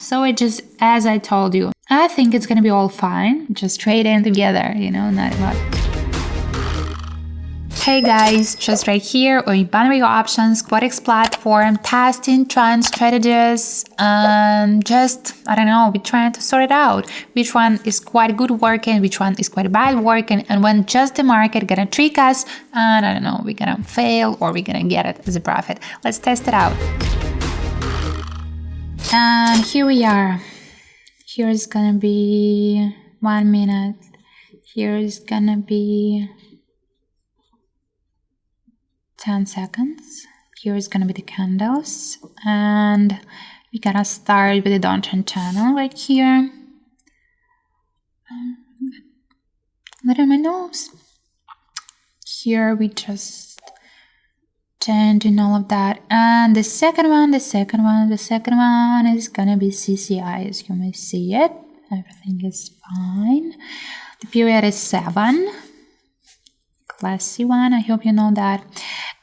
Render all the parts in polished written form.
So it just, as I told you, I think it's gonna be all fine. Just trade in together, not about. Hey guys, just right here on binary options, Quadex platform, testing trend strategies, and just, I don't know, we're trying to sort it out. Which one is quite good working, which one is quite bad working, and when just the market gonna trick us, and I don't know, we're gonna fail or we're gonna get it as a profit. Let's test it out. And here we are. Here's gonna be 1 minute. Here's gonna be 10 seconds. Here's gonna be the candles, and we're gonna start with the downtrend channel right here. Let on my nose. Here we just changing all of that, and the second one is gonna be CCI. As you may see it, everything is fine. The period is 7. Classy one, I hope you know that.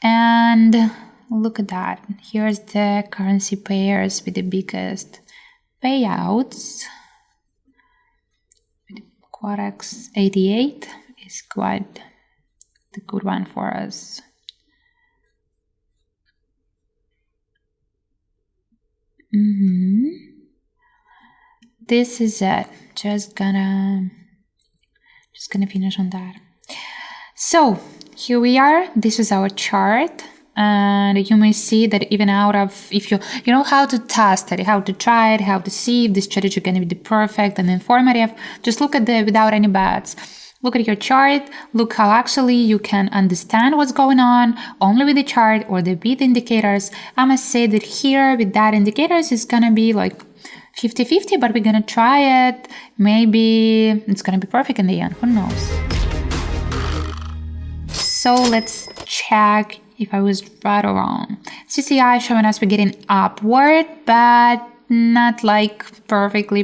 And look at that. Here's the currency pairs with the biggest payouts. Quadex 88 is quite the good one for us. This is it. Just gonna finish on that. So here we are. This is our chart, and you may see that even out of, if you know how to test it, how to try it, how to see if the strategy is going to be the perfect and informative, just look at the without any bets. Look at your chart, look how actually you can understand what's going on only with the chart or the with indicators. I must say that here with that indicators is gonna be like 50-50, but we're gonna try it. Maybe it's gonna be perfect in the end, who knows? So let's check if I was right or wrong. CCI showing us we're getting upward, but not like perfectly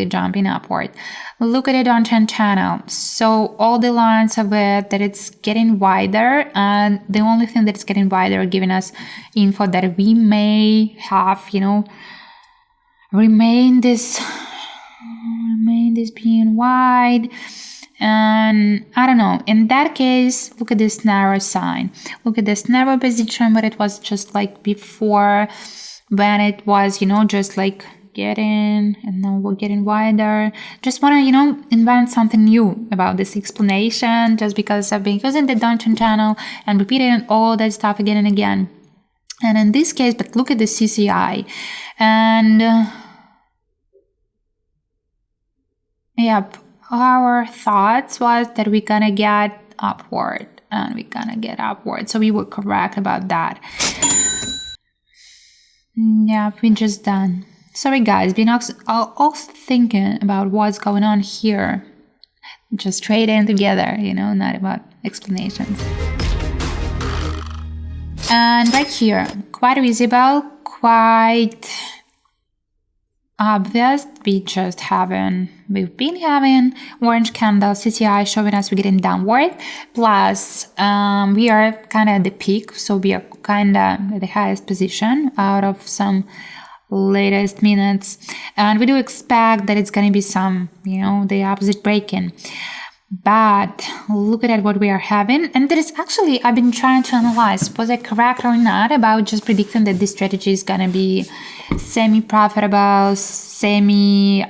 jumping upward. Look at it on downtrend channel. So all the lines of it that it's getting wider, and the only thing that's getting wider are giving us info that we may have, remain this being wide. And I don't know, in that case, look at this narrow sign. Look at this narrow position, but it was just like before, when it was, just like getting, and now we're getting wider. Just want to, invent something new about this explanation, just because I've been using the downtrend channel and repeating all that stuff again and again. And in this case, but look at the CCI. And yep, our thoughts was that we're gonna get upward, and we're gonna get upward. So we were correct about that. Yeah, we're just done. Sorry guys, been also thinking about what's going on here. Just trade in together, not about explanations. And right here, quite visible, quite obvious. We've been having orange candle CCI showing us we're getting downward. Plus, we are kind of at the peak, so we are kind of at the highest position out of some latest minutes, and we do expect that it's going to be some, the opposite break-in. But look at what we are having, and there is actually, I've been trying to analyze, was I correct or not about just predicting that this strategy is going to be semi-profitable, semi-obvious.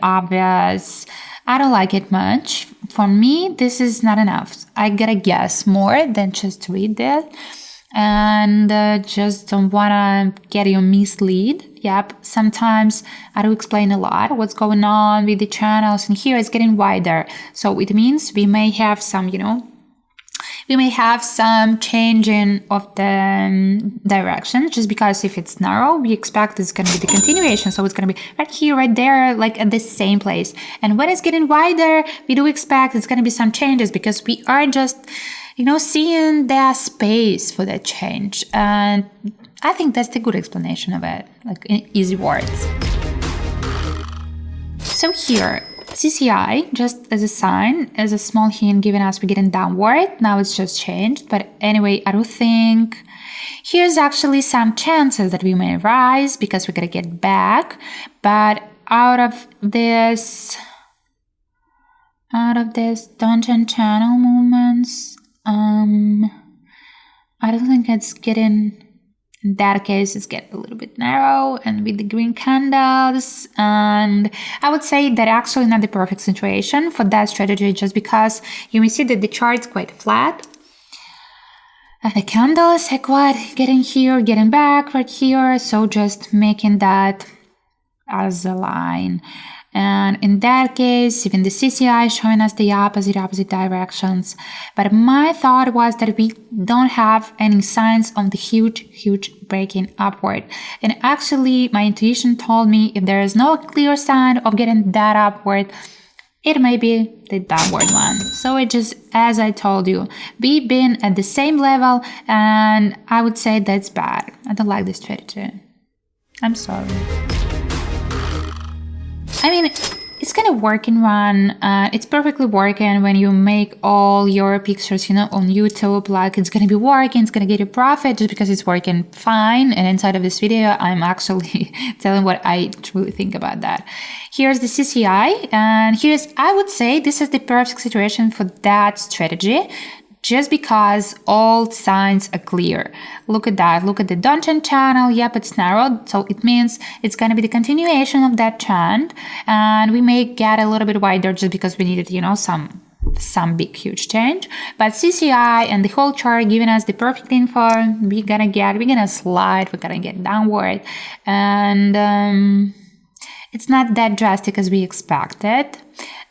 I don't like it much. For me, this is not enough. I gotta guess more than just read that, and just don't wanna get you misled. Yep, sometimes I do explain a lot what's going on with the channels, and here it's getting wider. So it means we may have some, changing of the direction, just because if it's narrow, we expect it's going to be the continuation. So it's going to be right here, right there, like at the same place. And when it's getting wider, we do expect it's going to be some changes, because we are just, seeing the space for that change. And I think that's the good explanation of it, like in easy words. So here, CCI, just as a sign, as a small hint giving us we're getting downward. Now it's just changed. But anyway, I do think here's actually some chances that we may rise because we're going to get back. But out of this Donjon channel movements, I don't think it's getting, in that case, it's getting a little bit narrow and with the green candles. And I would say that actually not the perfect situation for that strategy, just because you may see that the chart is quite flat. And the candles are quite getting here, getting back right here. So just making that as a line. And in that case, even the CCI is showing us the opposite directions. But my thought was that we don't have any signs of the huge breaking upward. And actually, my intuition told me if there is no clear sign of getting that upward, it may be the downward one. So it just, as I told you, we've been at the same level, and I would say that's bad. I don't like this strategy. I'm sorry. I mean, it's gonna work in run. It's perfectly working when you make all your pictures, on YouTube. Like, it's gonna be working, it's gonna get you profit just because it's working fine. And inside of this video, I'm actually telling what I truly think about that. Here's the CCI, and I would say this is the perfect situation for that strategy. Just because all signs are clear. Look at that. Look at the Donjon channel. Yep, it's narrowed. So it means it's going to be the continuation of that trend. And we may get a little bit wider just because we needed, some big, huge change. But CCI and the whole chart giving us the perfect info. We're going to slide. We're going to get downward. And it's not that drastic as we expected.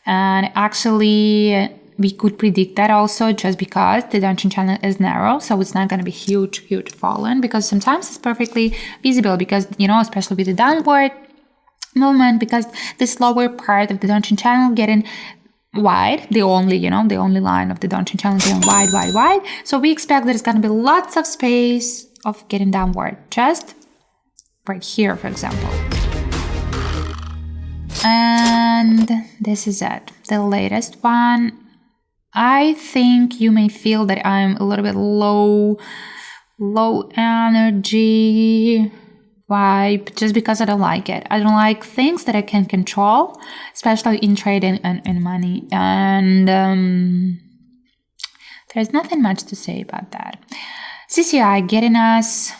And actually, we could predict that also just because the Donjon channel is narrow, so it's not going to be huge fallen, because sometimes it's perfectly visible because, especially with the downward movement, because this lower part of the Donjon channel getting wide, the only line of the Donjon channel getting wide. So we expect there's going to be lots of space of getting downward, just right here, for example. And this is it, the latest one. I think you may feel that I'm a little bit low energy vibe just because I don't like it. I don't like things that I can control, especially in trading and money. And there's nothing much to say about that. CCI giving us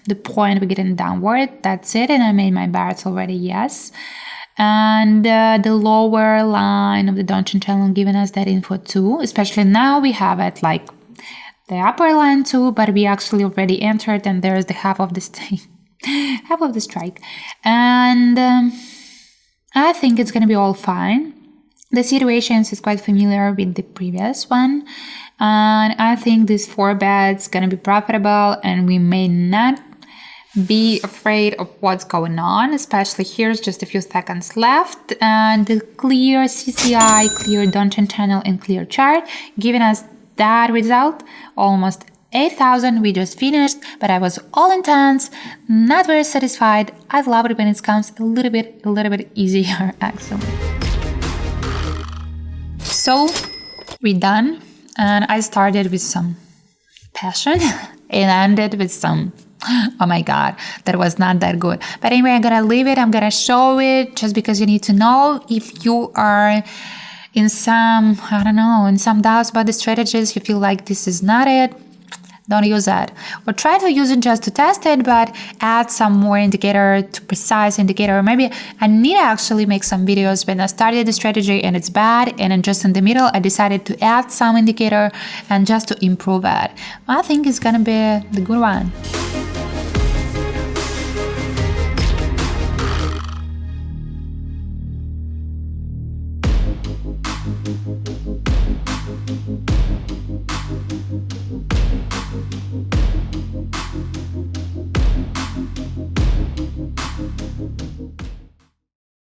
the point we're getting downward. That's it. And I made my bets already, yes. And the lower line of the Donjon channel giving us that info too. Especially now we have it like the upper line too, but we actually already entered, and there's the half of the strike. And I think it's gonna be all fine. The situations is quite familiar with the previous one, and I think this 4 bets gonna be profitable, and we may not be afraid of what's going on, especially here's just a few seconds left, and the clear CCI, clear Donjon channel, and clear chart giving us that result, almost 8,000. We just finished, but I was all intense, not very satisfied. I love it when it comes a little bit easier, actually. So we're done, and I started with some passion and ended with some, oh my god, that was not that good. But anyway, I'm gonna leave it, I'm gonna show it just because you need to know. If you are in some doubts about the strategies, you feel like this is not it, don't use that. Or try to use it just to test it, but add some more indicator to precise indicator. Maybe I need to actually make some videos when I started the strategy and it's bad, and then just in the middle I decided to add some indicator and just to improve it. I think it's gonna be the good one.